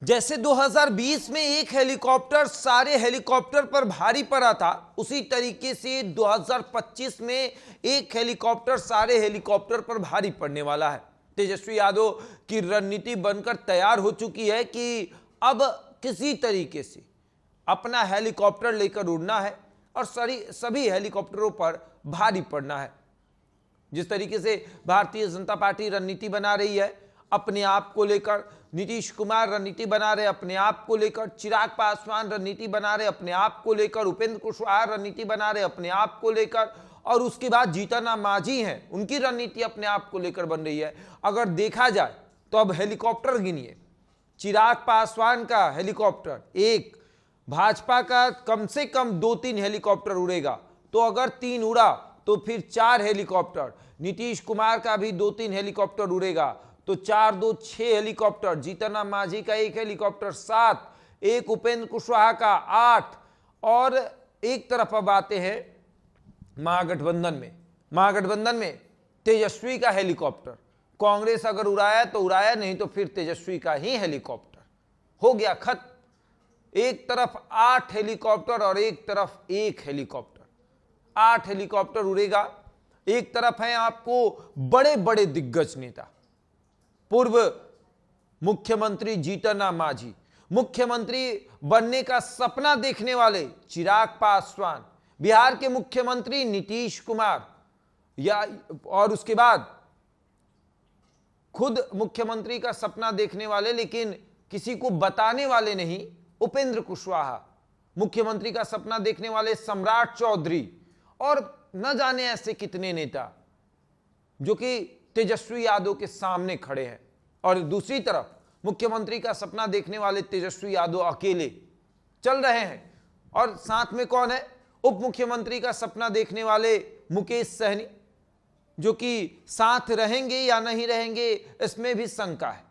जैसे 2020 में एक हेलीकॉप्टर सारे हेलीकॉप्टर पर भारी पड़ा था, उसी तरीके से 2025 में एक हेलीकॉप्टर सारे हेलीकॉप्टर पर भारी पड़ने वाला है। तेजस्वी यादव की रणनीति बनकर तैयार हो चुकी है कि अब किसी तरीके से अपना हेलीकॉप्टर लेकर उड़ना है और सभी हेलीकॉप्टरों पर भारी पड़ना है। जिस तरीके से भारतीय जनता पार्टी रणनीति बना रही है अपने आप को लेकर, नीतीश कुमार रणनीति बना रहे अपने आप को लेकर, चिराग पासवान रणनीति बना रहे अपने आप को लेकर, उपेंद्र कुशवाहा रणनीति बना रहे अपने आप को लेकर, और उसके बाद जीतन राम मांझी हैं उनकी रणनीति अपने आप को लेकर बन रही है। अगर देखा जाए तो अब हेलीकॉप्टर गिनिए, चिराग पासवान का हेलीकॉप्टर एक, भाजपा का कम से कम 2-3 हेलीकॉप्टर उड़ेगा, तो अगर 3 उड़ा तो फिर 4 हेलीकॉप्टर, नीतीश कुमार का भी 2-3 हेलीकॉप्टर उड़ेगा तो 4-2 6 हेलीकॉप्टर, जीतन राम मांझी का 1 हेलीकॉप्टर 7, एक उपेंद्र कुशवाहा का 8, और एक तरफ अब आते हैं महागठबंधन में तेजस्वी का हेलीकॉप्टर। कांग्रेस अगर उड़ाया तो उड़ाया, नहीं तो फिर तेजस्वी का ही हेलीकॉप्टर। हो गया खत्म। एक तरफ 8 हेलीकॉप्टर और एक तरफ 1 हेलीकॉप्टर, 8 हेलीकॉप्टर उड़ेगा। एक तरफ है आपको बड़े बड़े दिग्गज नेता, पूर्व मुख्यमंत्री जीतन राम मांझी, मुख्यमंत्री बनने का सपना देखने वाले चिराग पासवान, बिहार के मुख्यमंत्री नीतीश कुमार, और उसके बाद खुद मुख्यमंत्री का सपना देखने वाले लेकिन किसी को बताने वाले नहीं उपेंद्र कुशवाहा, मुख्यमंत्री का सपना देखने वाले सम्राट चौधरी, और न जाने ऐसे कितने नेता जो कि तेजस्वी यादव के सामने खड़े हैं। और दूसरी तरफ मुख्यमंत्री का सपना देखने वाले तेजस्वी यादव अकेले चल रहे हैं, और साथ में कौन है? उप मुख्यमंत्री का सपना देखने वाले मुकेश सहनी, जो कि साथ रहेंगे या नहीं रहेंगे इसमें भी शंका है।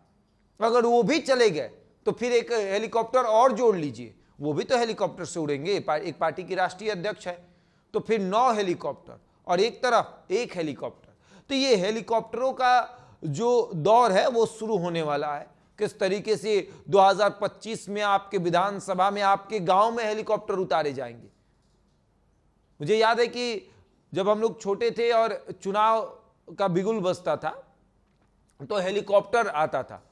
अगर वो भी चले गए तो फिर एक हेलीकॉप्टर और जोड़ लीजिए, वो भी तो हेलीकॉप्टर से उड़ेंगे। एक पार्टी की राष्ट्रीय अध्यक्ष है तो फिर 9 हेलीकॉप्टर और एक तरफ 1 हेलीकॉप्टर। तो ये हेलीकॉप्टरों का जो दौर है वो शुरू होने वाला है। किस तरीके से 2025 में आपके विधानसभा में, आपके गांव में हेलीकॉप्टर उतारे जाएंगे। मुझे याद है कि जब हम लोग छोटे थे और चुनाव का बिगुल बजता था तो हेलीकॉप्टर आता था।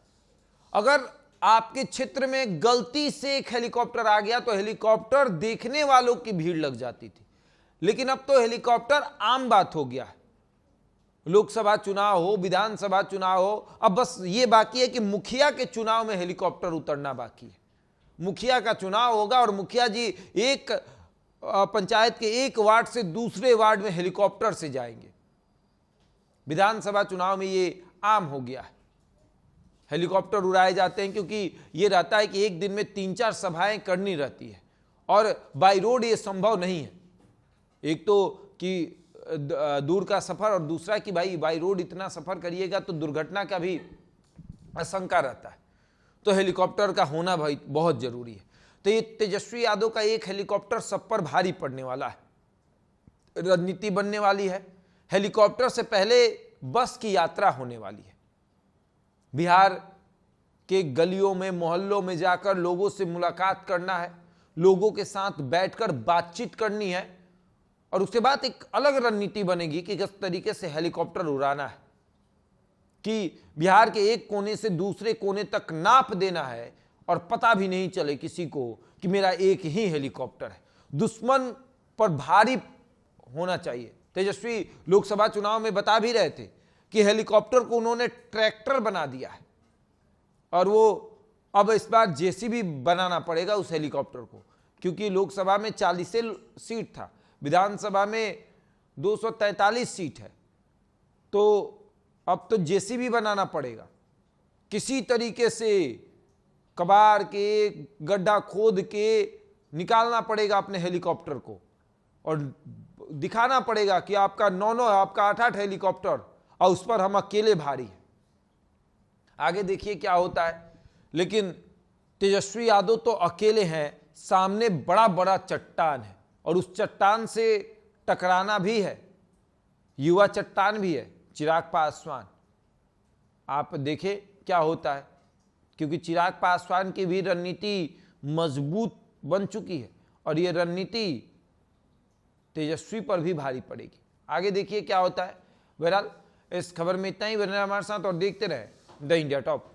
अगर आपके क्षेत्र में गलती से एक हेलीकॉप्टर आ गया तो हेलीकॉप्टर देखने वालों की भीड़ लग जाती थी, लेकिन अब तो हेलीकॉप्टर आम बात हो गया है। लोकसभा चुनाव हो, विधानसभा चुनाव हो, अब बस ये बाकी है कि मुखिया के चुनाव में हेलीकॉप्टर उतरना बाकी है। मुखिया का चुनाव होगा और मुखिया जी एक पंचायत के एक वार्ड से दूसरे वार्ड में हेलीकॉप्टर से जाएंगे। विधानसभा चुनाव में ये आम हो गया है, हेलीकॉप्टर उड़ाए जाते हैं, क्योंकि ये रहता है कि एक दिन में 3-4 सभाएं करनी रहती है और बाई रोड ये संभव नहीं है। एक तो कि दूर का सफर, और दूसरा कि भाई बाई रोड इतना सफर करिएगा तो दुर्घटना का भी आशंका रहता है। तो हेलीकॉप्टर का होना भाई बहुत जरूरी है। तो ये तेजस्वी यादव का 1 हेलीकॉप्टर सब पर भारी पड़ने वाला है, रणनीति बनने वाली है। हेलीकॉप्टर से पहले बस की यात्रा होने वाली है। बिहार के गलियों में, मोहल्लों में जाकर लोगों से मुलाकात करना है, लोगों के साथ बैठकर बातचीत करनी है, और उसके बाद एक अलग रणनीति बनेगी कि किस तरीके से हेलीकॉप्टर उड़ाना है, कि बिहार के एक कोने से दूसरे कोने तक नाप देना है और पता भी नहीं चले किसी को कि मेरा एक ही हेलीकॉप्टर है। दुश्मन पर भारी होना चाहिए। तेजस्वी लोकसभा चुनाव में बता भी रहे थे कि हेलीकॉप्टर को उन्होंने ट्रैक्टर बना दिया है, और वो अब इस बार जेसीबी बनाना पड़ेगा उस हेलीकॉप्टर को, क्योंकि लोकसभा में 40 सीट था, विधानसभा में 243 सीट है, तो अब तो जेसीबी बनाना पड़ेगा। किसी तरीके से कबाड़ के, गड्ढा खोद के निकालना पड़ेगा अपने हेलीकॉप्टर को, और दिखाना पड़ेगा कि आपका 9-9, आपका 8-8 हेलीकॉप्टर, और उस पर हम अकेले भारी हैं। आगे देखिए क्या होता है। लेकिन तेजस्वी यादव तो अकेले हैं, सामने बड़ा बड़ा चट्टान है, और उस चट्टान से टकराना भी है, युवा चट्टान भी है चिराग पासवान। आप देखें क्या होता है। क्योंकि चिराग पासवान की भी रणनीति मजबूत बन चुकी है और यह रणनीति तेजस्वी पर भी भारी पड़ेगी। आगे देखिए क्या होता है। बहरहाल इस खबर में इतना ही। बने हमारे साथ और देखते रहे द इंडिया टॉप।